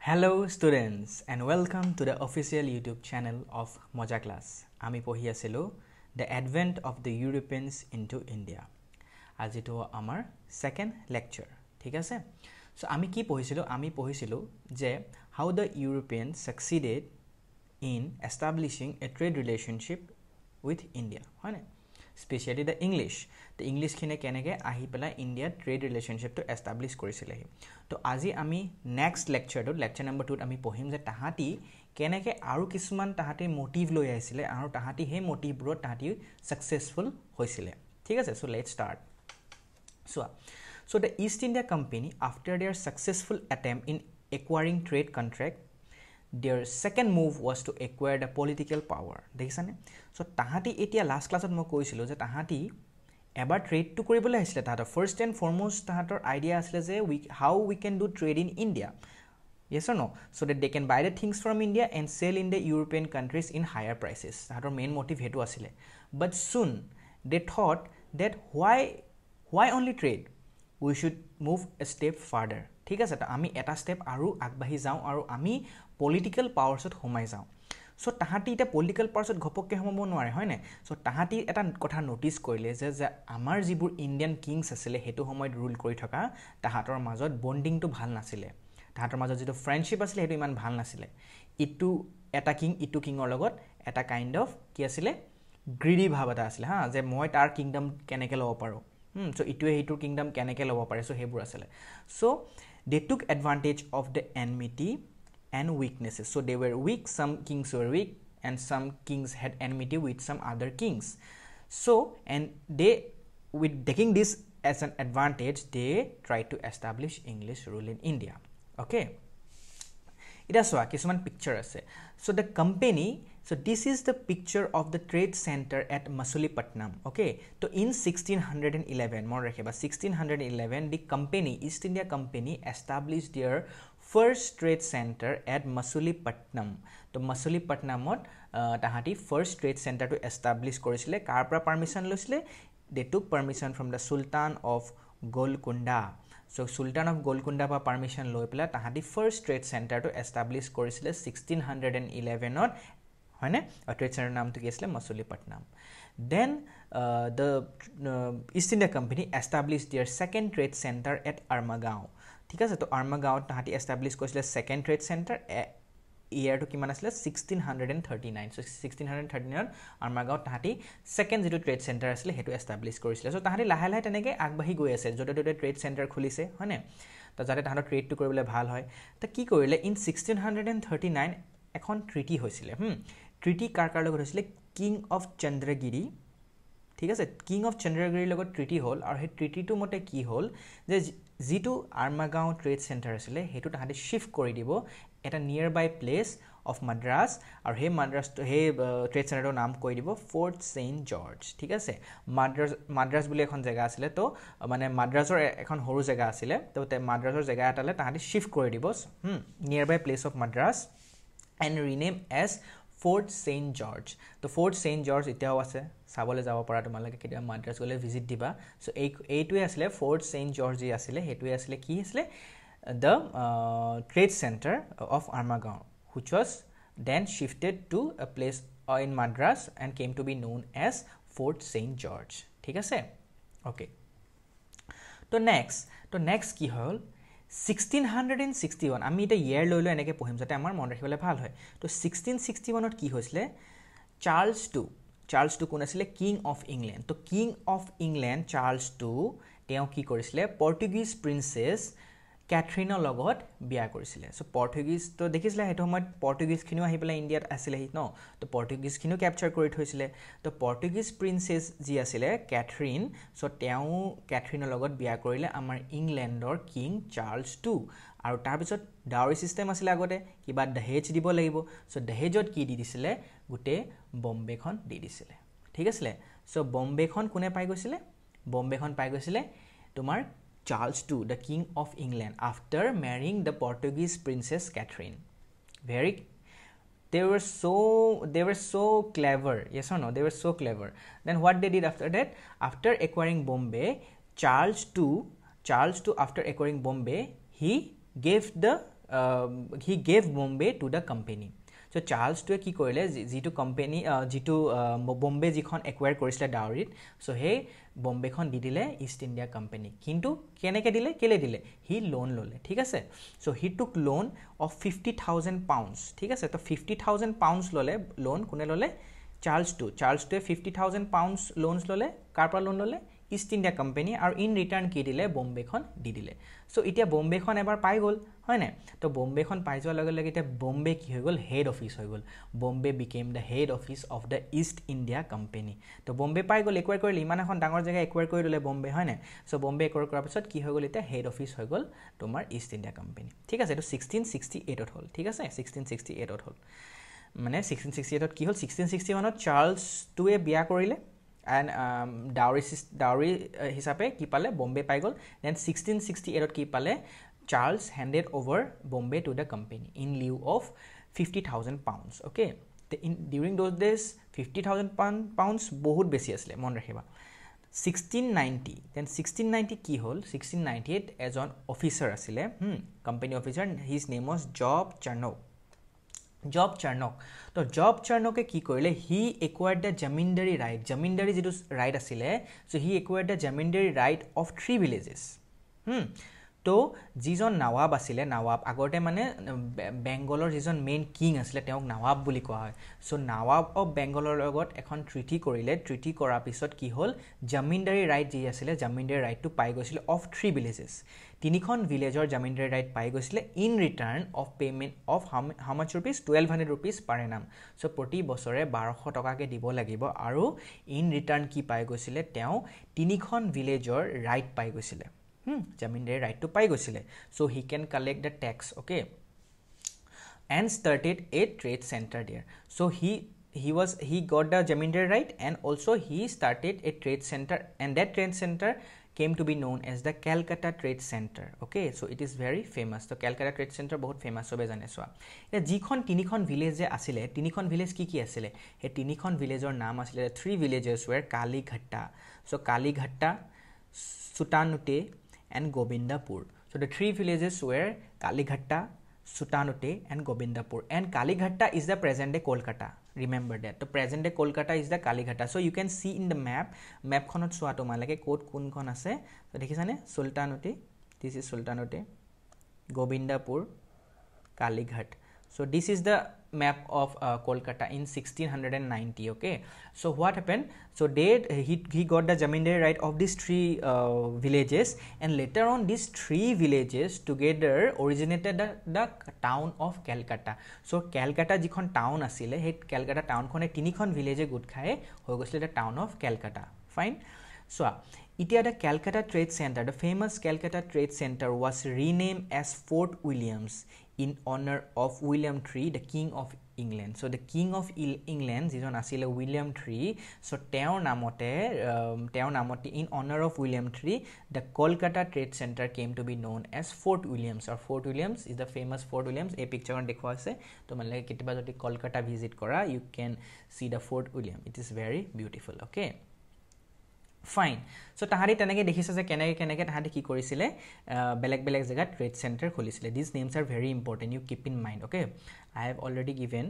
Hello students and welcome to the official YouTube channel of Moja Class. Ami pohi asilo the advent of the Europeans into India. Aji to amar second lecture. Thik ase? So ami ki pohisilo je how the Europeans succeeded in establishing a trade relationship with India. Hoine? Especially the English khine kenege ahi pela India trade relationship to establish korisile hi to aji ami next lecture number 2 ami pohim je tahati kenege aru kisman tahati motive loi aisile aru tahati he motive bro tahati successful hoisile thik ase. So let's start. So the East India Company, after their successful attempt in acquiring trade contract, their second move was to acquire the political power. Dekhisane? So tahati etia last class at mo koisilo je tahati ever trade to koribole aisile tahata first and foremost tahator idea asile je how we can do trade in India. Yes or no? So that they can buy the things from India and sell in the European countries in higher prices. Tahator main motive hetu asile. But soon they thought that why only trade? We should move a step further. ঠিক আছে, আমি এটা step আৰু আগবাঢ়ি যাওঁ আৰু আমি political পাৱাৰছত সোমাই যাওঁ। সো তাহাঁতি এটা পলিটিক্যাল পাৱাৰছত ঘপককৈ সোমাব নোৱাৰে, হয়নে? সো তাহাঁতি এটা কথা নোটিস কৰিলে যে আমাৰ যিবোৰ ইণ্ডিয়ান কিংছ আছিলে হেতু সময়ত ৰুল কৰি থকা তাহাঁতৰ মাজত বন্ডিংটো ভাল নাছিলে। তাহাঁতৰ মাজত যেটো ফ্ৰেণ্ডশিপ আছিলে হেতু ইমান ভাল নাছিলে। ইটু এটা কিঙৰ লগত এটা কাইন্ড অফ কি আছিলে গ্ৰিডি ভাৱ এটা আছিলে, হা, যে মই তাৰ কিংডম কেনেকৈ ল'ব পাৰো। So ইটুৱে হিটুৰ কিংডম কেনেকৈ ল'ব পাৰে, সো হেবোৰ আছিলে। So they took advantage of the enmity and weaknesses. So they were weak, some kings were weak, and some kings had enmity with some other kings. So, and they, with taking this as an advantage, they tried to establish English rule in India. Okay. Ita soa kisuman picture ase. So the company, so this is the picture of the trade center at Masulipatam. Okay, so in 1611 more rakheba 1611 the company, East India Company, established their first trade center at Masulipatam. To Masulipatamot tahati first trade center to establish korisile kar pra permission loisile. They took permission from the Sultan of Golconda. So Sultan of Golconda pa permission loi pela tahati first trade center to establish korisile 1611 ot, hoine? A trade center naam to ki asile Masulipatam. Then the East India Company established their second trade center at Armagao. ঠিক আছে, তো Armagao tahati establish korisile second trade center year to kiman asile 1639. So 1639 Armagao tahati second যেটো trade center asile hetu establish korisile. So tahati lahe lahe teneke agbahi goi ase jote jote trade center khulise, hoine? To jate tahator trade to koribole bhal hoy. To ki korile in 1639 এখন treaty hoisile. Treaty kar logot hoisile King of Chandragiri. ঠিক আছে, king of চন্দ্ৰগিৰিৰ লগত treaty হল আৰু হে ট্ৰিটিটো মতে কি হল যে জিটো আৰ্মাগাঁও trade centre আছিলে হেতু তাহাঁতে শিফট কৰি দিব এটা নিয়াৰ বাই প্লেস অফ মাদ্ৰাছ আৰু হে মাদ্ৰাছটো হে ট্ৰেড চেণ্টাৰৰ নাম কৈ দিব ফৰ্ট সেইণ্ট জৰ্জ। ঠিক আছে, মাদ্ৰাছ বুলি এখন জায়গা আছিলে, তো মানে মাদ্ৰাছৰ এখন সৰু জায়গা আছিলে, তো মাদ্ৰাছৰ জায়গা এটালে তাহাঁতে শিফট কৰি দিব near by place of Madras and rename as Fort St. George. তো Fort St. George এতিয়াও আছে, চাবলৈ যাব পৰা তোমালোকে কেতিয়া মাদ্ৰাছ গলে ভিজিট দিবা। সো এইটোৱে আসলে Fort St. George যি আসলে হেতুৱে আসলে কি আসলে the trade center of Armagao, which was then shifted to a place in Madras and came to be known as Fort St. George. ঠিক আছে, okay. তো next কি হল 1661 আমি এটা ইয়াৰ লৈ লৈ এনেকৈ পঢ়িম যাতে আমাৰ মন ৰাখিবলৈ ভাল হয়। তো 1661 ত কি হৈছিলে চাৰ্লছ টু কোন আছিলে কিং অফ ইংলেণ্ড। তো king of England Charles two তেওঁ কি কৰিছিলে পৰ্তুগীজ প্ৰিন্সেছ ক্যাথৰিনৰ লগত বিয়া কৰিছিলে। সো পৰ্তুগীজ তো দেখিছিলে হেতু সময়ত পৰ্তুগীজ খিনিও আহি পেলাই ইণ্ডিয়াত আছিল ন, তো পৰ্তুগীজ খিনিও ক্যাপচাৰ কৰি থৈছিলে। তো পৰ্তুগীজ প্ৰিন্সেছ যি আছিলে ক্যাথৰিন, সো তেওঁ ক্যাথৰিনৰ লগত বিয়া কৰিলে আমাৰ ইংলেণ্ডৰ কিং চাৰ্লছ টু। আৰু তাৰ পিছত ডাউৰি সিস্টেম আছিলে আগতে কিবা দহেজ দিব লাগিব, সো দহেজত কি দি দিছিলে গুটে বম্বেখন দি দিছিলে। ঠিক আছে, সো বম্বেখন কোনে পাই গৈছিলে বম্বেখন পাই গৈছিলে তোমাৰ Charles II, the King of England, after marrying the Portuguese Princess Catherine. They were so clever. Yes or no? They were so clever. Then what they did after that? After acquiring Bombay, Charles II, after acquiring Bombay, he gave the he gave Bombay to the company. So Charles to কি কৰিলে যিটো company যিটো বম্বে যিখন একুয়াৰ কৰিছিলে ডাউৰিত so hey বম্বেখন দি দিলে east India company কিন্তু কেনেকে দিলে কেলে দিলে হি লোন ললে ঠিক আছে সো হি টুক লোন অফ 50000 পাউন্ডস ঠিক আছে তো 50000 পাউন্ডস ললে লোন কোনে ললে চার্লস টু 50000 পাউন্ডস লোনস ললে কারপা লোন ললে ইষ্ট ইণ্ডিয়া কোম্পানী আৰু ইন ৰিটাৰ্ণ কি দিলে বম্বেখন দি দিলে সো এতিয়া বম্বেখন এবাৰ পাই গল হয় না তো বম্বেখন পাই যোৱাৰ লগে লগে এতিয়া বম্বে কি হৈ গল হেড অফিস হৈ গল Bombay became the head office of the East India Company তো বম্বে পাই গল একুয়াৰ কৰিলে ইমান এখন ডাঙৰ জায়গা একুয়াৰ কৰি ললে বম্বে হয় না সো বম্বে একুয়াৰ কৰাৰ পিছত কি হৈ গল এতিয়া হেড অফিস হৈ গল তোমাৰ ইষ্ট ইণ্ডিয়া কোম্পানী ঠিক আছে এটো 1668 ত হল ঠিক আছে 1668 ত হল মানে 1668 ত কি হল 1661 ত চার্লস টুৱে বিয়া কৰিলে and dowry hisabe ki pale Bombay pai gol then 1668 ot ki pale Charles handed over Bombay to the company in lieu of 50000 pounds okay during those days 50000 pounds bahut beshi asle mon rakhiba 1690 then 1690 ki hol 1698 as an officer asile company officer his name was Job Charnock তো Job চাৰ্নকে কি কৰিলে he acquired the zamindari যিটো right আছিলে so he acquired the zamindari right of 3 villages তো যিজন নৱাব আছিলে নৱাব আগতে মানে বেংগলৰ যিজন মেইন কিং আছিলে তেওঁক নৱাব বুলি কোৱা হয় সো নৱাব অফ বেংগলৰ লগত এখন ট্ৰিটি কৰিলে ট্ৰিটি কৰাৰ পিছত কি হ'ল জমিনদাৰী ৰাইট যি আছিলে জমিনদাৰী ৰাইটটো পাই গৈছিলে অফ 3 ভিলেজেস তিনিখন ভিলেজৰ জমিনদাৰী ৰাইট পাই গৈছিলে in return of payment of how much rupees 1200 rupees per annum so প্ৰতি বছৰে 1200 টকাকে দিব লাগিব আৰু ইন ৰিটাৰ্ণ কি পাই গৈছিলে তেওঁ তিনিখন ভিলেজৰ ৰাইট পাই গৈছিলে zamindari right to pai gosile so he can collect the tax okay and started a trade center there so he got the zamindari right and also he started a trade center and that trade center came to be known as the Calcutta Trade Center okay so it is very famous so Calcutta Trade Center bahut famous hobe jane so eta jikhon tinikhon village asile tinikhon village ki asile he tinikhon villageor naam asile 3 villages were Kalighatta so Kalighatta Sutanute and Gobindapur so the 3 villages were Kalighatta Sutanute and Gobindapur and Kalighatta is the present day Kolkata remember that the present day Kolkata is the Kalighatta so you can see in the map khonot soa to malage code kun kon ase so dekhisane Sultanate this is Sultanate Gobindapur Kalighat so this is the map of Kolkata in 1690 okay so what happened so he got the zamindari right of these 3 villages and later on these 3 villages together originated the town of Calcutta so Calcutta jikhon town asile he Calcutta town khone tinikhon village good khae hoy gosile the town of Calcutta fine so itia the Calcutta Trade Center the famous Calcutta Trade Center was renamed as Fort Williams in honor of William III the king of England so the king of England jijon asile William III so teo namote in honor of William III the Kolkata Trade Center came to be known as Fort Williams or Fort Williams is the famous Fort Williams a picture on dekho ase to manle ketiba jodi Kolkata visit kora you can see the Fort William it is very beautiful okay fine so tahari tanake dekhisa je kenake tahari ki korisile belek jaga trade center kholisile these names are very important you keep in mind okay I have already given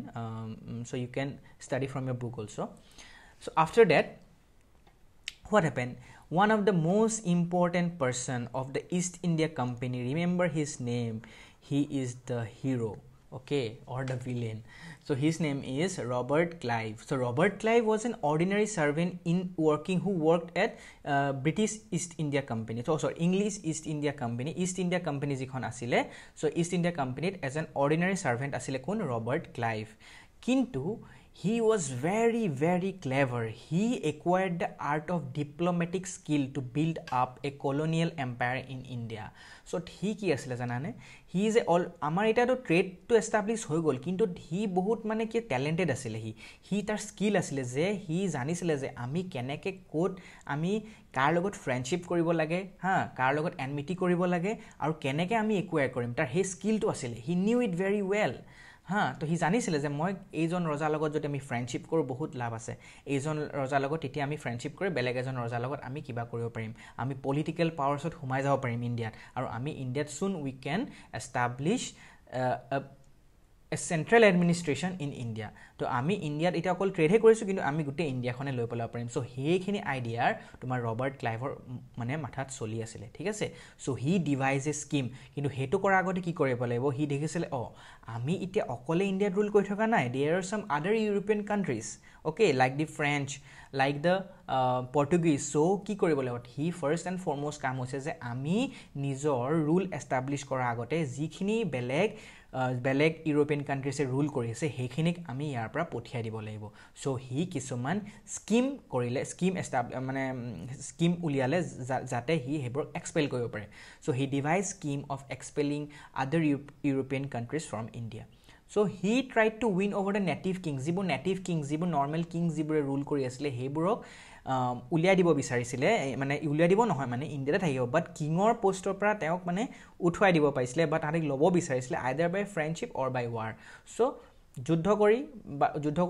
so you can study from your book also so after that what happened one of the most important person of the East India Company remember his name he is the hero okay or the villain so his name is Robert Clive so Robert Clive was an ordinary servant who worked at British East India Company so sorry English East India Company jikhon asile so East India Company as an ordinary servant asile kon Robert Clive kintu he was very very clever he acquired the art of diplomatic skill to build up a colonial empire in India so he ki asile janane he is all amar eta to trade to establish hoi gol kintu he bahut mane ki talented asile he tar skill asile je he janisile je ami keneke code ami কাৰ লগত ফ্ৰেন্ডশিপ কৰিব লাগে কাৰ লগত enmity কৰিব লাগে আৰু কেনেকে আমি একুয়াৰ কৰিম তাৰ হে স্কিলটো আছিল he knew it very well তো হি জানিছিলে যে মই এইজন ৰজাৰ লগত যদি আমি ফ্ৰেন্ডশিপ কৰো বহুত লাভ আছে এইজন ৰজাৰ লগত তেতিয়া আমি ফ্ৰেন্ডশিপ কৰি বেলেগ এজন ৰজাৰ লগত আমি কিবা কৰিব পাৰিম আমি পলিটিক্যাল পাৱাৰছত হুমাই যাব পাৰিম ইণ্ডিয়াত আৰু আমি ইণ্ডিয়াত soon we can establish a central administration in India. To ami India ita okol trade he korisu kintu ami gute India khone loi pala parim. So he khini idea tomar Robert Clive mane mathat choli asile, thik ase. So he devised a scheme kintu hetu kora agote ki koribo laibo, he dekhisile ami ite okole India rule koi thoka nai, there are some other European countries, okay, like the French, like the Portuguese. So ki koribo laibo, he first and foremost kam hoise je ami nijor rule establish kora agote jikhini beleg European countries rule কৰি আছে হেখিনিক আমি ইয়াৰ পৰা পঠিয়াই দিব লাগিব. So he কিছুমান scheme কৰিলে, scheme উলিয়ালে যাতে হি হেবৰ এক্সপেল কৰিব পাৰে. So he devise scheme of expelling other European countries from India. So he tried to win over the native kings, jibo native kings, jibo normal kings jibure rule kori asile heburok uliya dibo bisarisile, mane uliya dibo nohoy mane India ta thakibo, but kingor postor pra teok mane uthwai dibo paisile, but arik lobo bisarisile either by friendship or by war. So যুদ্ধ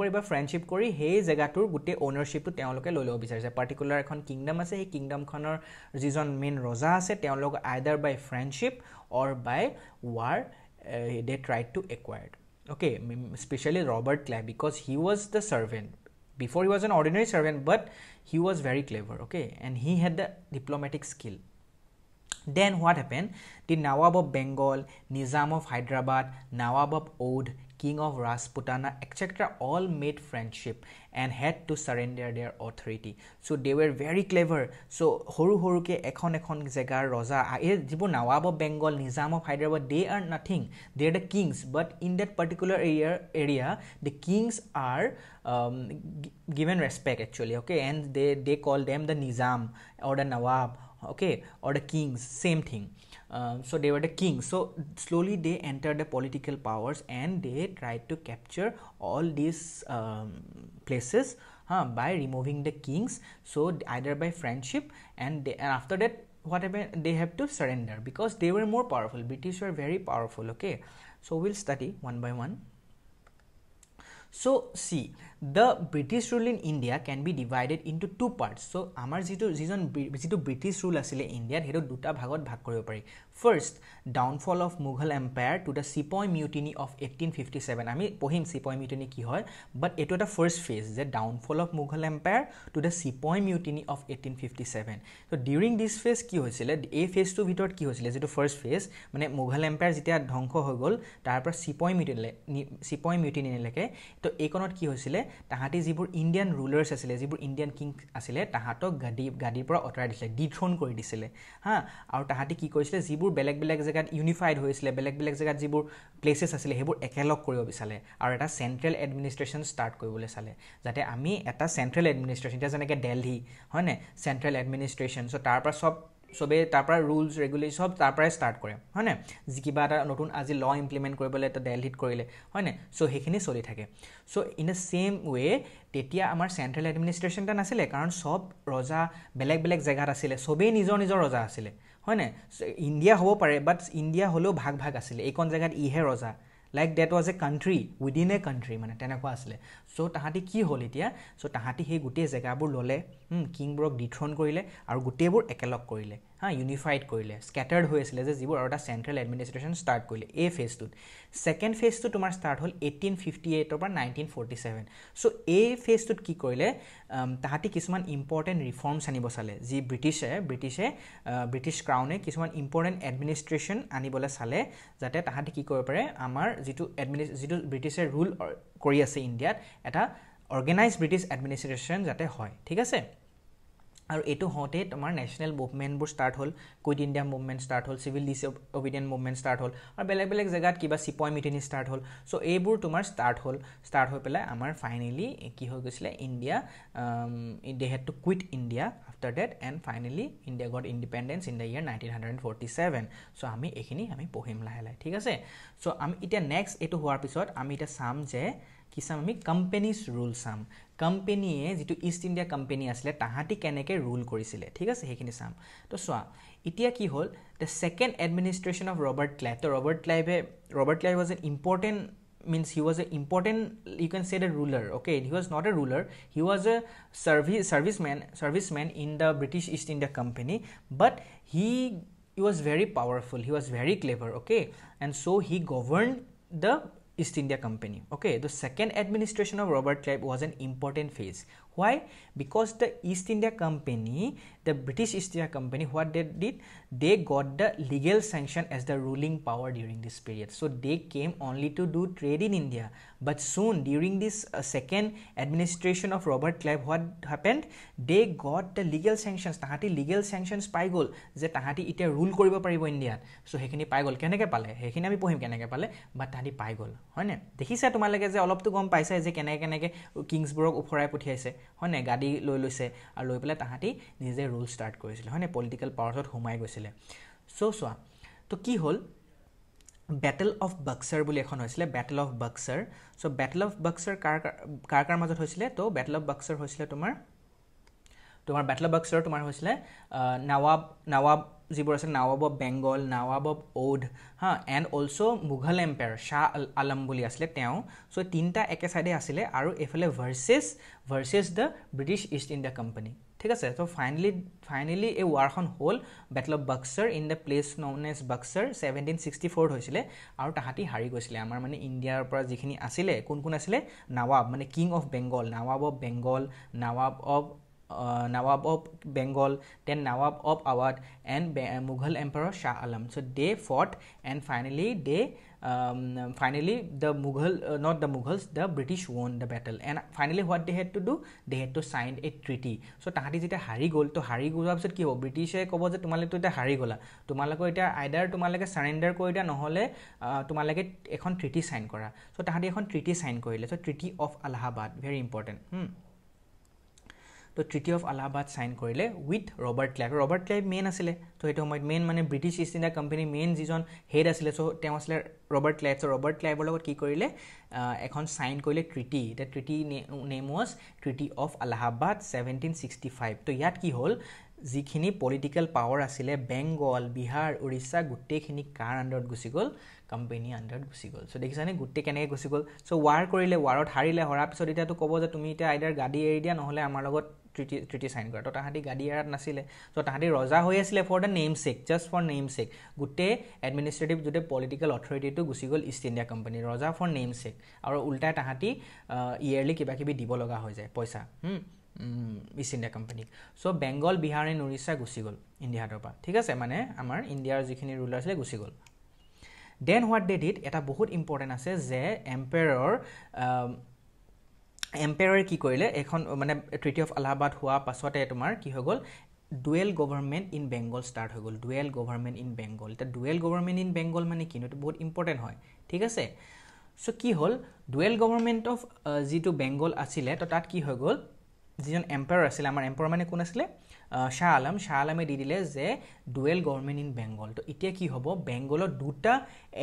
কৰি বা friendship কৰি সেই জেগাটোৰ গুটে ওনাৰশিপটো তেওঁলোকে লৈ লব বিচাৰিছে. পাৰ্টিকুলাৰ এখন কিংডম আছে, সেই কিংডমখনৰ যিজন মেইন ৰজা আছে তেওঁলোক either by friendship or by war they tried to acquire. Okay, especially Robert Clive, because he was the servant. Before he was an ordinary servant, but he was very clever, okay, and he had the diplomatic skill. Then what happened? The Nawab of Bengal, Nizam of Hyderabad, Nawab of Oudh, King of Rajputana, etc. all made friendship and had to surrender their authority. So they were very clever. So horu ke ekhon zegar roja jibo Nawab of Bengal, Nizam of Hyderabad, they are nothing, they are the kings, but in that particular area the kings are given respect actually, okay, and they call them the Nizam or the Nawab, okay, or the kings, same thing. So they were the kings. So slowly they entered the political powers and they tried to capture all these places by removing the kings. So either by friendship and after that what happened, they have to surrender because they were more powerful. British were very powerful, okay. So we'll study one by one. So see, the British rule in India can be divided into two parts. So amar jitu British rule asile India heto duta bhagot bhag koribo pari. First, downfall of Mughal Empire to the Sepoy Mutiny of 1857. Ami pohim Sepoy Mutiny ki hoy, but eto eta first phase, the downfall of Mughal Empire to the Sepoy Mutiny of 1857. So during this phase ki hoisile, a phase to bhitor ki hoisile, jeto first phase mane Mughal Empire jitia dhongko hoy gol tar par Sepoy Mutiny leke, to ekonot ki hoisile tahati jibur Indian rulers asile, jibur Indian king asile, tahatok gadi pora otarai disile, dethrone kori disile aru tahati ki korisile jibur বেলেগ জায়গাত unified হৈছিলে, বেলেগ জায়গাত যিবোৰ places আছিল হেবোৰ একেলগ কৰিব বিচালে আৰু এটা সেন্ট্ৰেল এডমিনিষ্ট্ৰেচন স্টাৰ্ট কৰিবলৈ চালে, যাতে আমি এটা সেন্ট্ৰেল এডমিনিষ্ট্ৰেচন এটা যেনেকৈ দিল্লী হয় নে সেন্ট্ৰেল এডমিনিষ্ট্ৰেচন, সো তাৰ পৰা সবে তাৰ পৰা ৰুলস ৰেগুলেশন সব তাৰ পৰাই স্টাৰ্ট কৰে হয় নে, যি কিবা এটা নতুন আজি ল ইমপ্লিমেন্ট কৰিবলৈ এটা দিল্লীত কৰিলে হয় নে, সো হেখিনি চলি থাকে. So in a same way তেতিয়া আমাৰ সেন্ট্ৰেল এডমিনিষ্ট্ৰেচনটা নাছিলে, কাৰণ সব ৰজা বেলেগ জায়গাত আছিল, সবে নিজৰ ৰজা আছিল হয় নে. ইণ্ডিয়া হ'ব পাৰে, বাট ইণ্ডিয়া হলেও ভাগ আছিলে, এইখন জায়গাত ইহে ৰজা, like that was a country within a country মানে তেনেকুৱা আছিল. সো তাহাঁতি কি হ'ল এতিয়া, সো তাহাঁতি সেই গোটেই জেগাবোৰ ললে, কিংবোৰক ডিথ্ৰন কৰিলে আৰু গোটেইবোৰ একেলগ কৰিলে, ইউনিফাইড কৰিলে, স্কেটাৰ্ড হৈ আছিলে যে যিবোৰ আৰু এটা চেন্ট্ৰেল এডমিনিষ্ট্ৰেচন ষ্টাৰ্ট কৰিলে এই ফেজটোত. সেকেন্ড ফেজটো তোমাৰ ষ্টাৰ্ট হ'ল 1858 পৰা 1947. সো এই ফেজটোত কি কৰিলে, তাহাঁতি কিছুমান ইম্পৰ্টেণ্ট ৰিফৰ্মছ আনিব চালে, যি ব্ৰিটিছ ক্ৰাউনে কিছুমান ইম্পৰ্টেণ্ট এডমিনিষ্ট্ৰেশ্যন আনিবলৈ চালে, যাতে তাহাঁতি কি কৰিব পাৰে আমাৰ যিটো ব্ৰিটিছে ৰুল কৰি আছে ইণ্ডিয়াত এটা অৰ্গেনাইজ ব্ৰিটিছ এডমিনিষ্ট্ৰেশ্যন যাতে হয়, ঠিক আছে. আৰু এটো হতে তোমাৰ ন্যাশনাল মুভমেন্টবোৰ ষ্টাৰ্ট হ'ল, কুইট ইণ্ডিয়া মুভমেন্ট ষ্টাৰ্ট হ'ল, সিভিল ডিসঅবিডিয়েন্ট মুভমেন্ট ষ্টাৰ্ট হ'ল, আৰু বেলেগ জায়গাত কিবা সিপয় মিটিনি ষ্টাৰ্ট হ'ল. সো এইবোৰ তোমাৰ ষ্টাৰ্ট হৈ পেলাই আমাৰ ফাইনালি কি হৈ গৈছিলে, India they had to quit India after that, and finally India got independence in the year 1947. So আমি এখিনি আমি পঢ়িম লাহে ঠিক আছে. সো আমি এতিয়া নেক্সট এটো হোৱাৰ পিছত আমি এটা চাম যে কি চাম, আমি কোম্পানিজ ৰুল চাম, কোম্পানিয়ে যেটো ইষ্ট ইণ্ডিয়া কোম্পানি আছিলে তাহাঁতি কেনেকৈ ৰুল কৰিছিলে, ঠিক আছে, সেইখিনি চাম. তো চোৱা এতিয়া কি হ'ল, the second administration of Robert Clive. তো Robert Clive was an important, means he was an important, you can say, the ruler, okay. He was not a ruler, he was a serviceman in the British East India Company, but he he was very powerful, he was very clever, okay, and so he governed the East India Company. Okay, the second administration of Robert Clive was an important phase. Why? Because the East India Company, the British East India Company, what they did, they got the legal sanction as the ruling power during this period. So they came only to do trade in India. But soon during this second administration of Robert Clive, what happened? They got the legal sanctions. Tahati legal sanctions pai gol je tahati ite rule koribo paribo India. So hekhini pai gol keneke pale, hekhini ami pohim keneke pale, but tahati pai gol hoine. Dekhisa tomalage je olop to gom paisa je keneke Kingsburg uphorai puthiaise hoine, gadi loi loise aru loi pele tahati nije rule start korisile hoine, political powers ot humai goisile. So to ki hol, Battle of Buxar বুলি এখন হৈছিলে, Battle of Buxar. So Battle of Buxar কাৰ মাজত হৈছিলে? তো Battle of Buxar হৈছিলে তোমাৰ Battle of Buxar তোমাৰ হৈছিলে নৱাব যিবোৰ আছে, নৱাব অফ বেংগল, নৱাব অফ ওধ, হা, and also Mughal empire Shah Alam বুলি আছিলে তেওঁ. চ' তিনিটা একে চাইডে আছিলে আৰু এফালে versus the British East India company. ঠিক আছে. তো ফাইনেলি এই ৱাৰখন হ'ল battle of Buxar in the place known as Buxar 1764 হৈছিলে আৰু তাহাঁতি হাৰি গৈছিলে. আমাৰ মানে ইণ্ডিয়াৰ পৰা যিখিনি আছিলে, কোন আছিলে? নৱাব মানে king of Bengal, nawab of Bengal, Nawab of Bengal, then Nawab of Awadh, and Mughal Emperor Shah Alam. So they fought, and finally the not the Mughals, the British won the battle. And finally what they had to do? They had to sign a treaty. So tahati jeta hari gol, to hari gola pisot ki hob? British e kobo je tumalek to eta hari gola, tumalako eta either tumaleke surrender kori dia নহলে tumaleke ekhon treaty sign kora. So tahati ekhon treaty sign korile. So Treaty of Allahabad, very important. তো treaty of Allahabad sign কৰিলে with Robert Clive. Robert Clive main আছিলে, তো সেইটো সময়ত main মানে British East India Company main যিজন head আছিলে, so' তেওঁ আছিলে ৰবাৰ্ট ক্লাইভ. চ' ৰবাৰ্ট ক্লাইভৰ লগত কি কৰিলে? এখন সাইন কৰিলে treaty. The treaty name was treaty of Allahabad 1765. তো ইয়াত কি হ'ল? যিখিনি পলিটিকেল পাৱাৰ আছিলে বেংগল, বিহাৰ, উৰিষ্যা গোটেইখিনি কাৰ আণ্ডাৰত গুচি গ'ল? কোম্পানী আণ্ডাৰত গুচি গ'ল. চ' দেখিছানে গোটেই কেনেকৈ গুচি গ'ল? চ' ৱাৰ কৰিলে, ৱাৰত হাৰিলে, হৰাৰ পিছত এতিয়াতো ক'ব যে তুমি এতিয়া আইডাৰ গাড়ী এৰি দিয়া নহ'লে আমাৰ লগত ট্ৰিটি সাইন কৰা. তো তাহাঁতি গাড়ী এৰাত নাছিলে, চ' তাহাঁতি ৰজা হৈ আছিলে for the name sake, just for name sake. গোটেই এডমিনিষ্ট্ৰেটিভ গোটেই পলিটিকেল অথৰিটিটো গুচি গ'ল ইষ্ট ইণ্ডিয়া কোম্পানী, ৰজা ফৰ নেম চেক. আৰু উল্টাই তাহাঁতি ইয়েৰলি কিবা কিবি দিব লগা হৈ যায় পইচা ইষ্ট ইণ্ডিয়া কোম্পানীক. চ' বেংগল, বিহাৰ এণ্ড উৰিষ্যা গুচি গ'ল ইণ্ডিয়া হাতৰ পৰা. ঠিক আছে, মানে আমাৰ ইণ্ডিয়াৰ যিখিনি ৰুলাৰ আছিলে গুচি গ'ল. দেন হোৱাট দে ডিড, এটা বহুত ইম্পৰ্টেণ্ট আছে যে এম্পায়াৰে কি কৰিলে? এখন মানে ট্ৰিটি অফ আলাহাবাদ হোৱা পাছতে তোমাৰ কি হৈ গ'ল? Dual government in Bengal start হৈ গ'ল. Dual government in Bengal. এতিয়া ডুৱেল গভৰ্ণমেণ্ট ইন বেংগল মানে কিনো? এইটো বহুত ইম্পৰ্টেণ্ট হয়. ঠিক আছে, চ' কি হ'ল? ডুৱেল গভৰ্ণমেণ্ট অফ যিটো বেংগল আছিলে, তো তাত কি হৈ গ'ল? যিজন এম্পায়াৰ আছিলে, আমাৰ এম্পায়াৰ মানে কোন আছিলে? শাহ আলম. শাহ আলমে দি দিলে যে ডুৱেল গভৰ্ণমেণ্ট ইন বেংগল. তো এতিয়া কি হ'ব? বেংগলত দুটা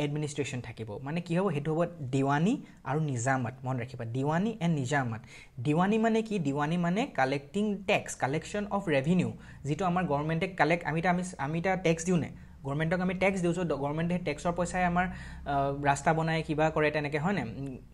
এডমিনিষ্ট্ৰেশ্যন থাকিব. মানে কি হ'ব? সেইটো হ'ব দিৱানী আৰু নিজামাত. মনত ৰাখিবা, দিৱানী এণ্ড নিজামাত. দিৱানী মানে কি? দিৱানী মানে collecting tax, collection of revenue, যিটো আমাৰ গভৰ্ণমেণ্টে কালেক্ট, আমি এটা টেক্স দিওঁ নে? গভৰ্ণমেণ্টক আমি টেক্স দিওঁ, চ' গভৰ্ণমেণ্টে সেই টেক্সৰ পইচাই আমাৰ ৰাস্তা বনাই কিবা কৰে তেনেকৈ হয়নে?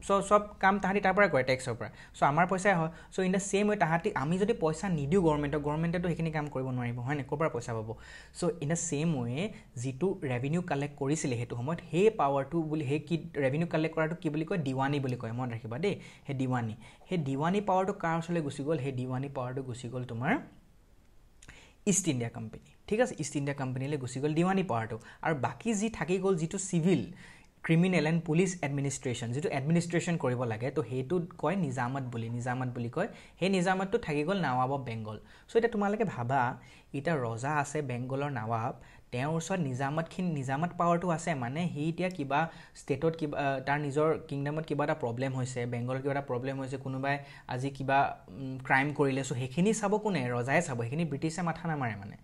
চ' চব কাম তাহাঁতি তাৰ পৰাই কৰে, টেক্সৰ পৰা. চ' আমাৰ পইচাই হয়. চ' ইন দ্য ছেইম ৱে তাহাঁতি, আমি যদি পইচা নিদিওঁ গভৰ্ণমেণ্টেতো সেইখিনি কাম কৰিব নোৱাৰিব হয়নে? ক'ৰ পৰা পইচা পাব? চ' ইন দ্য ছেইম ৱে যিটো ৰেভিনিউ কালেক্ট কৰিছিলে সেইটো সময়ত, সেই পাৱাৰটো বুলি, সেই কি ৰেভিনিউ কালেক্ট কৰাটো কি বুলি কয়? দিৱানী বুলি কয়. মনত ৰাখিবা দেই, সেই দিৱানী পাৱাৰটো কাৰ ওচৰলৈ গুচি গ'ল? সেই দিৱানী পাৱাৰটো গুচি গ'ল তোমাৰ ইষ্ট ইণ্ডিয়া কোম্পানী. ঠিক আছে, ইষ্ট ইণ্ডিয়া কোম্পানীলৈ গুচি গ'ল দিৱানী পাৱাৰটো. আৰু বাকী যি থাকি গ'ল যিটো civil, criminal and police administration, যিটো এডমিনিষ্ট্ৰেশ্যন কৰিব লাগে, তো সেইটোত কয় নিজামাত বুলি কয়. সেই নিজামাতটো থাকি গ'ল নৱাব অফ বেংগল. চ' এতিয়া তোমালোকে ভাবা, এতিয়া ৰজা আছে বেংগলৰ নৱাব, তেওঁৰ ওচৰত নিজামাত পাৱাৰটো আছে, মানে সি এতিয়া কিবা ষ্টেটত কিবা তাৰ নিজৰ কিংডমত কিবা এটা প্ৰব্লেম হৈছে, বেংগলত কিবা এটা প্ৰব্লেম হৈছে, কোনোবাই আজি কিবা ক্ৰাইম কৰিলে, চ' সেইখিনি চাব কোনে? ৰজাই চাব. সেইখিনি ব্ৰিটিছে মাথা নামাৰে মানে.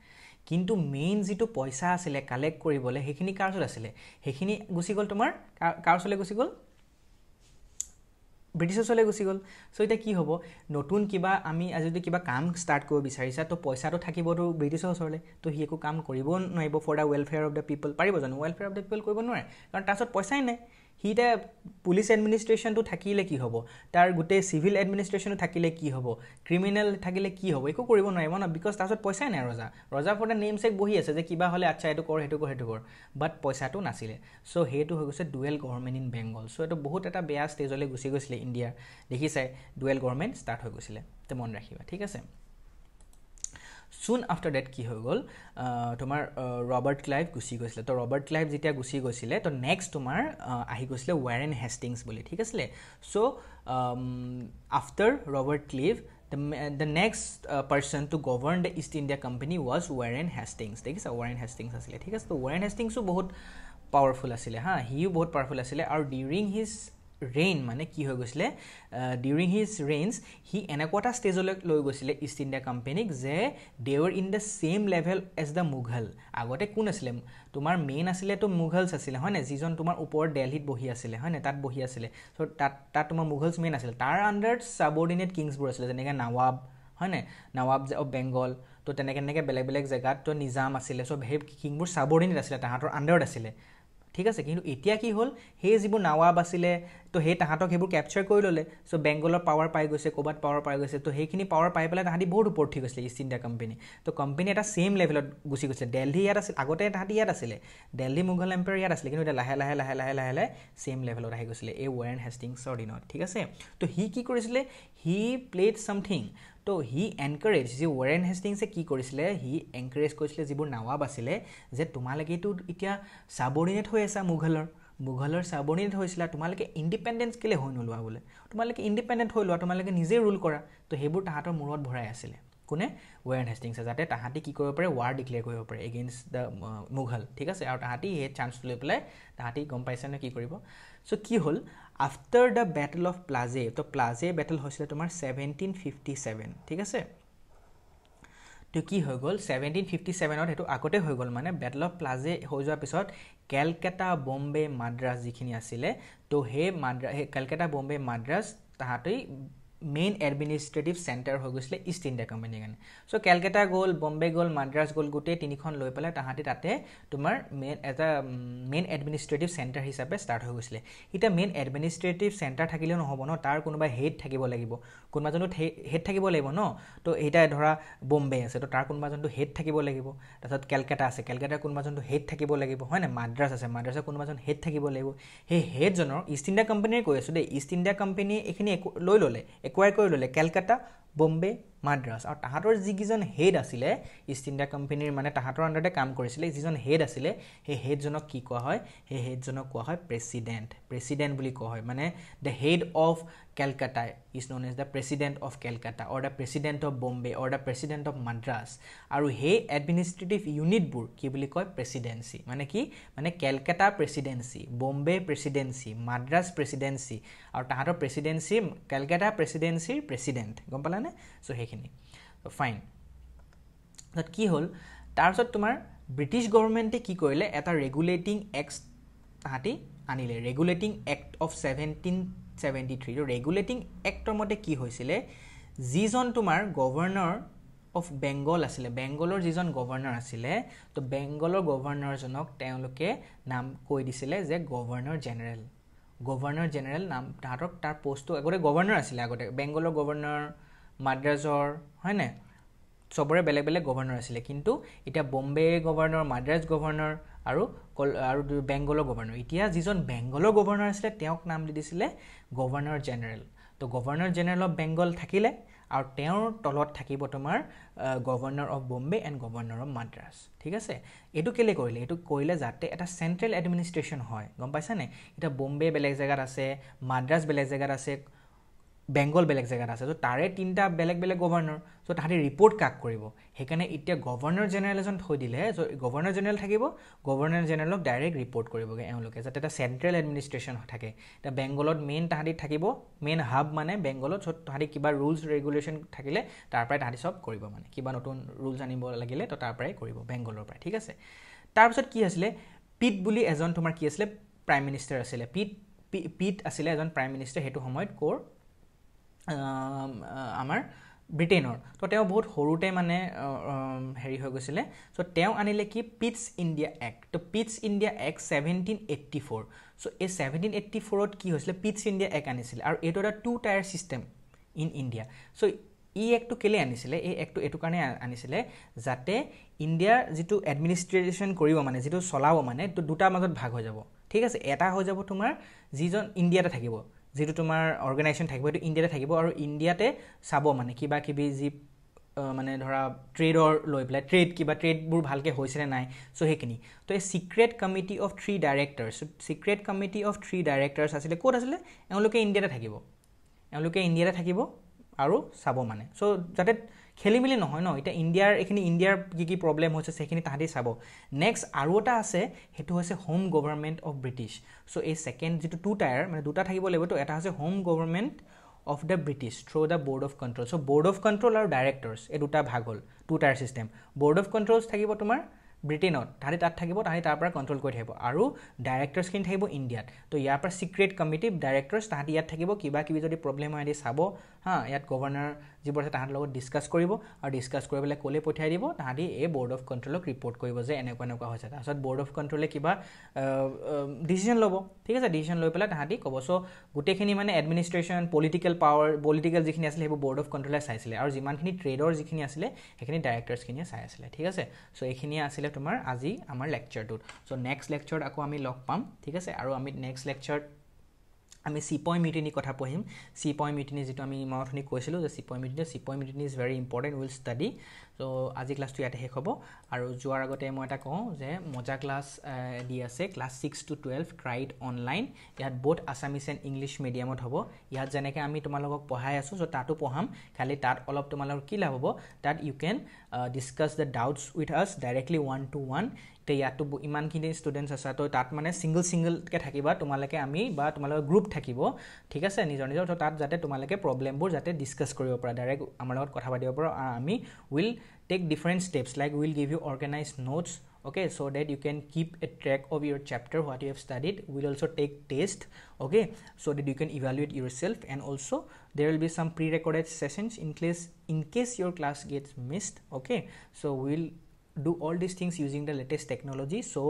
কিন্তু মেইন যিটো পইচা আছিলে কালেক্ট কৰিবলৈ, সেইখিনি কাৰ ওচৰত আছিলে? সেইখিনি গুচি গ'ল তোমাৰ কাৰ ওচৰলৈ গুচি গ'ল? ব্ৰিটিছৰ ওচৰলৈ গুচি গ'ল. চ' এতিয়া কি হ'ব? নতুন কিবা আমি আজি যদি কিবা কাম ষ্টাৰ্ট কৰিব বিচাৰিছা, তো পইচাটো থাকিবতো ব্ৰিটিছৰ ওচৰলৈ, তো সি একো কাম কৰিব নোৱাৰিব for the welfare of the people. পাৰিব জানো? ৱেলফেয়াৰ অফ দ্য পিপল কৰিব নোৱাৰে, কাৰণ তাৰ ওচৰত পইচাই নাই. হিটা পুলিশ এডমিনিষ্ট্ৰেশ্যনটো থাকিলে কি হ'ব তাৰ গুটে সিভিল এডমিনিষ্ট্ৰেশ্যনটো থাকিলে কি হ'ব ক্ৰিমিনেল থাকিলে কি হ'ব একো কৰিব নোৱাৰিব না বিকজ তাছত পইচা নাই ৰজা ফৰ দা নেম চেক বহি আছে যে কিবা হলে আচ্ছা এটো কৰ হেটো কৰ বাট পইচাটো নাছিলে সো হেতু হৈ গৈছে dual government in Bengal so এটো বহুত এটা বেয়া ষ্টেজলৈ গুচি গৈছিলে ইণ্ডিয়া দেখিছে ডুৱেল গভৰ্নমেন্ট ষ্টাৰ্ট হৈ গৈছিলে তে মন ৰাখিবা ঠিক আছে soon after that কি হৈ গল তোমাৰ ৰবাৰ্ট ক্লাইভ গুচি গৈছিল তো ৰবাৰ্ট ক্লাইভ যেতিয়া গুচি গৈছিল তো নেক্সট তোমাৰ আহি গৈছিল ওয়াৰেন হেষ্টিংছ বুলি ঠিক আছে so after Robert Clive the next person to govern the East India Company was Warren Hastings দেখিছা Warren Hastings আছিল ঠিক আছে তো Warren Hastings বহুত পাওয়ারফুল আছিল হা হিও বহুত পাওয়ারফুল আছিল আৰু ডিউৰিং হিজ reign মানে কি হৈ গৈছিল during his reigns he এনেকোটা ষ্টেজলৈ লৈ গৈছিল ইষ্ট ইণ্ডিয়া কোম্পানীক যে they were in the same level as the Mughal আগতে কোন আছিল তোমাৰ মেইন আছিল তো মুঘলস আছিল হয় না যিজন তোমাৰ ওপৰ দিল্লীত বহি আছিল হয় না তাত বহি আছিল সো তাত তোমাৰ মুঘলস মেইন আছিল তাৰ আন্ডাৰ সাবঅৰ্ডিনেট কিংস বোৰ আছিল যেনেকা নৱাব হয় না নৱাব অফ বেংগল তো তেনেকে বেলেগ বেলেগ জায়গাত তো নিজাম আছিল সো হে কিংবোৰ সাবঅৰ্ডিনেট আছিল তাহাতৰ আন্ডাৰত আছিল ঠিক আছে কিন্তু এতিয়া কি হল হে যিবোৰ নৱাব আছিল তো হে তাহাতক হেবোৰ ক্যাপচাৰ কৰি ললে সো বেংগলৰ পাৱাৰ পাই গৈছে কোবাত পাৱাৰ পাই গৈছে তো হেখিনি পাৱাৰ পাই পেলাই তাহাতি বহুত ওপৰত ঠিক গৈছে ইষ্ট ইণ্ডিয়া কোম্পানী তো কোম্পানী এটা সেম লেভেলত গুচি গৈছে দিল্লী ইয়াত আছিল আগতে তাহাতি ইয়াত আছিল দিল্লী মুঘল এম্পায়াৰ ইয়াত আছিল কিন্তু এটা লাহে সেম লেভেলত আহি গৈছিল এই ওয়াৰেন হেষ্টিংছৰ দিনত ঠিক আছে তো হি কি কৰিছিল হি প্লেড সামথিং তো হি এনকাৰেজ যে ওয়াৰেন হেষ্টিংছে কি কৰিছিল হি এনকাৰেজ কৰিছিল যিবোৰ নৱাব আছিল যে তোমালোকে তো এতিয়া সাবঅৰ্ডিনেট হৈ আছে মুঘলৰ সাবঅৰ্ডিনেট হৈছিল তোমালোকে ইন্ডিপেন্ডেন্স কেলে হৈ নলোৱা বলে তোমালোকে ইন্ডিপেন্ডেন্ট হৈ লোৱা তোমালোকে নিজে ৰুল কৰা তো হেবোৰ তাহাতৰ মূৰত ভৰাই আছিল কোনে ওয়াৰেন হেষ্টিংছে যাতে তাহাতি কি কৰিব পাৰে ওয়াৰ ডিক্লেয়াৰ কৰিব পাৰে এগেইনষ্ট দা মুঘল ঠিক আছে আৰু তাহাতি হে চান্স লৈ পেলাই তাহাতি গম পাইছে নে কি কৰিব সো কি হল আফটাৰ দা ব্যাটল অফ প্লাজে তো প্লাজে ব্যাটল হৈছিল তোমাৰ 1757 ঠিক আছে তো কি হৈ গল 1757 ত হেতু আগতে হৈ গল মানে ব্যাটল অফ প্লাজে হৈ যোৱাৰ পিছত কলকাতা বম্বে মাদ্ৰাজ যিখিনি আছিল তো হে কলকাতা বম্বে মাদ্ৰাজ তাহাতি মেইন এডমিনিষ্ট্ৰেটিভ সেন্টাৰ হৈ গৈছিল ইষ্ট ইণ্ডিয়া কোম্পানী কাৰণে সো কলকাতা গল বম্বে গল মাদ্ৰাজ গল গুটে তিনিখন লৈ পেলাই তাহাতি তাতে তোমাৰ মেইন এডমিনিষ্ট্ৰেটিভ সেন্টাৰ হিচাপে ষ্টাৰ্ট হৈ গৈছিল এটা মেইন এডমিনিষ্ট্ৰেটিভ সেন্টাৰ থাকিলে নহব ন তাৰ কোনোবা হেড থাকিব লাগিব কোনোবাজনো হেড থাকিব লাগিব ন তো এটা ধৰা বম্বে আছে তো তাৰ কোনোবাজনো হেড থাকিব লাগিব তাৰছত কলকাতা আছে কলকাতাৰ কোনোবাজনো হেড থাকিব লাগিব হয় না মাদ্ৰাজ আছে মাদ্ৰাজৰ কোনোবাজন হেড থাকিব লাগিব হে হেড জনৰ ইষ্ট ইণ্ডিয়া কোম্পানীৰ কৈ আছে দে ইষ্ট ইণ্ডিয়া কোম্পানী এখিনি লৈ ললে একোৱাই কৰি ললে কলকাতা বম্বে মাদ্ৰাজ আৰু তাহাতৰ যিকিজন হেড আছিল ইষ্ট ইণ্ডিয়া কোম্পানীৰ মানে তাহাতৰ আন্ডাৰতে কাম কৰিছিল যিজন হেড আছিল হে হেড জনক কি কোৱা হয় হে হেড জনক কোৱা হয় প্ৰেসিডেন্ট বুলি কোৱা হয় মানে the head of Calcutta is known as the president of Calcutta or the president of Bombay or the president of Madras আৰু হে এডমিনিষ্ট্ৰেটিভ ইউনিট বোৰ কি বুলি কয় প্ৰেসিডেন্সি মানে কি মানে Kolkata presidency Bombay presidency Madras presidency আৰু তাহাতৰ প্ৰেসিডেন্সি কলকাতা প্ৰেসিডেন্সিৰ প্ৰেসিডেন্ট গম পালানে সো হেখিনি ফাইন তাত কি হল তাৰছত তোমাৰ ব্ৰিটিছ গভৰ্নমেন্টে কি কৰিলে এটা ৰেগুলেটিং এক্ট তাহাতি আনিলে ৰেগুলেটিং এক্ট অফ 1773 তো ৰেগুলেটিং এক্টৰ মতে কি হৈছিল যিজন তোমাৰ গভৰ্ণৰ অফ বেংগল আছিল বেংগলৰ যিজন গভৰ্ণৰ আছিল তো বেংগলৰ গভৰ্ণৰ জনক তেওঁলোকে নাম কৈ দিছিলে যে গভৰ্ণৰ জেনেৰেল নাম তাহাতক তাৰ পোষ্টটো আগতে গভৰ্ণৰ আছিল আগতে বেংগলৰ গভৰ্ণৰ মাদ্ৰাজৰ হয় না সবৰে বেলেগ বেলেগ গভৰ্ণৰ আছিল কিন্তু এটা বম্বে গভৰ্ণৰ মাদ্ৰাজ গভৰ্ণৰ আৰু বেংগলৰ গভৰ্ণৰ এতিয়া যিজন বেংগলৰ গভৰ্ণৰ আছিল তেওঁক নাম দি দিছিলে গভৰ্ণৰ জেনেৰেল তো গভৰ্ণৰ জেনেৰেল অফ বেংগল থাকিলে আৰু তেওঁৰ তলত থাকিব তোমাৰ governor of Bombay and governor of Madras ঠিক আছে এটো কেলে কৰিলে যাতে এটা সেন্ট্ৰেল এডমিনিষ্ট্ৰেশ্যন হয় গম পাইছা নে এটা বম্বে বেলেগ জায়গাত আছে মাদ্ৰাজ বেলেগ জায়গাত আছে বেংগল বেলেগ জায়গাত আছে তো তাৰে তিনটা বেলেগ বেলেগ গভৰ্ণৰ সো তাহাতি ৰিপৰ্ট কাক কৰিব হেকানে এতিয়া গভৰ্ণৰ জেনেৰেল এজন থৈ দিলে সো গভৰ্ণৰ জেনেৰেল থাকিব গভৰ্ণৰ জেনেৰেলক ডাইৰেক্ট ৰিপৰ্ট কৰিবগে এওঁলোকে যাতে এটা সেন্ট্ৰেল এডমিনিষ্ট্ৰেশ্যন থাকে এটা বেংগলত মেইন তাহাতি থাকিব মেইন হাব মানে বেংগলত সো তাহাতি কিবা ৰুলছ ৰেগুলেশ্যন থাকিলে তাৰ পৰাই তাহাতি সব কৰিব মানে কিবা নতুন ৰুলছ আনিব লাগিলে তো তাৰ পৰাই কৰিব বেংগলৰ পৰাই ঠিক আছে তাৰ পিছত কি আছিল পিট বুলি এজন তোমাৰ কি আছিল প্ৰাইম মিনিষ্টাৰ আছিল পিট আছিল এজন প্ৰাইম মিনিষ্টাৰ হেতু সময়ত কোৰ আমাৰ ব্ৰিটেনৰ তো তেওঁ বহুত সৰুতে মানে হেৰি হৈ গৈছিলে সো তেওঁ আনিলে কি পিটছ ইণ্ডিয়া এক্ট তো পিটছ ইণ্ডিয়া এক্ট 1784 সো এই 1784ত কি হৈছিলে পিটছ ইণ্ডিয়া এক্ট আনিছিলে আৰু এইটো এটা two tier system in India so ই একটো কেলে আনিছিলে এই একটো এটো কাৰণে আনিছিলে যাতে ইণ্ডিয়াৰ যেটো এডমিনিষ্ট্ৰেচন কৰিব মানে যেটো চলাব মানে তো দুটা মাজত ভাগ হৈ যাব ঠিক আছে এটা হৈ যাব তোমাৰ যিজন ইণ্ডিয়াতে থাকিব যেটো তোমাৰ অৰ্গানাইজেচন থাকিব এটো ইণ্ডিয়াতে থাকিব আৰু ইণ্ডিয়াতে চাব মানে কিবা কিবি যি মানে ধৰা ট্ৰেডৰ লৈ প্লাই ট্ৰেডবোৰ ভালকে হৈছিলে নাই সো হেকিনি তো এই secret committee of 3 directors secret committee of 3 directors আছিল কোত আছিল এওঁলোকে ইণ্ডিয়াতে থাকিব আৰু চাব মানে সো যাতে খেলিমিলি নহয় ন এটা ইণ্ডিয়াৰ এখিনি ইণ্ডিয়াৰ কি প্ৰবলেম হৈছে সেখিনি তাহাঁতি চাব নেক্সট আৰু এটা আছে হেতু হৈছে home government of British so এই সেকেন্ড যেটো টু টায়াৰ মানে দুটা থাকিব লাগিব তো এটা আছে home government of the British through the board of control so board of control আৰু directors এই দুটা ভাগ হল two tier system board of controls থাকিব তোমাৰ ব্ৰিটেনত তাহাঁতি তাত থাকিব তাহাঁতি তাৰ পৰা কন্ট্ৰোল কৰি থাকিব আৰু ডাইৰেক্টৰ্ছ কিন থাকিব ইণ্ডিয়াত তো ইয়াৰ পৰা সিক্ৰেট কমিটি ডাইৰেক্টৰ্ছ তাহাঁতি ইয়াত থাকিব কিবা কিবি যদি প্ৰবলেম হয় দি চাব হা ইয়াত গভৰ্ণৰ যিবোৰ আছে তাহাঁতৰ লগত ডিসকাস কৰিব আৰু ডিসকাস কৰিবলৈ কোলে পঠাই দিব তাহাঁতি এই board of controlক ৰিপৰ্ট কৰিব যে এনেকুৱা হৈছে তাৰছত board of controlলে কিবা ডিসিশন ল'ব ঠিক আছে ডিসিশন লৈ পেলাই তাহাঁতি ক'ব সো গুটেখিনি মানে এডমিনিষ্ট্ৰেচন পলিটিক্যাল পাৱাৰ পলিটিক্যাল যিখিনি আছিল হেবো board of controlলে চাইছিলে আৰু যিমানখিনি ট্ৰেডৰ যিখিনি আছিল হেখিনি ডাইৰেক্টৰ্ছ খিনি চাই আছিল ঠিক আছে সো এইখিনি আছিল তোমাৰ আজি আমাৰ লেকচাৰটোত সো নেক্সট লেকচাৰত আকৌ আমি লগ পাম ঠিক আছে আৰু আমি নেক্সট লেকচাৰত আমি সিপয় মিটিনি কথা পঢ়িম সিপয় মিটিনি যেটো আমি মাউথনি কৈছিলো যে sepoy mutiny is very important will study so আজি ক্লাছটো ইয়াতে শেষ হ'ব আৰু যোৱাৰ আগতে মই এটা কওঁ যে মজা ক্লাছ দি আছে ক্লাছ 6 to 12 ট্ৰাইড অনলাইন ইয়াত বোথ আসামিজ এণ্ড ইংলিছ মিডিয়ামত হ'ব ইয়াত যেনেকৈ আমি তোমালোকক পঢ়াই আছো সো তাতো পঢ়াম খালি তাত অলপ তোমালোকৰ কি লাভ হ'ব তাত you can discuss the doubts with us directly 1-to-1 তে ইয়াতো ইমানখিনি ষ্টুডেন্টছ আছে তো তাত মানে সিঙ্গল কে থাকিবা তোমালোকে আমি বা তোমালোকৰ গ্ৰুপ থাকিব ঠিক আছে নিজৰ তো তাত যাতে তোমালোকে প্ৰবলেমবোৰ যাতে ডিসকাস কৰিব পৰা ডাইৰেক্ট আমাৰ লগত কথা পাতিব পৰা আমি will take different steps like we'll give you organized notes okay so that you can keep a track of your chapter what you have studied we'll also take test okay so that you can evaluate yourself and also there will be some pre-recorded sessions in case your class gets missed okay so we'll do all these things using the latest technology so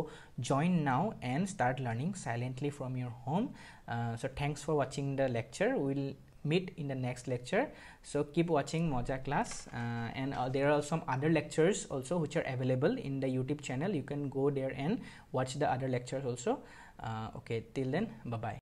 join now and start learning silently from your home so thanks for watching the lecture we'll meet in the next lecture so keep watching Moja class and there are some other lectures also which are available in the YouTube channel you can go there and watch the other lectures also okay till then bye bye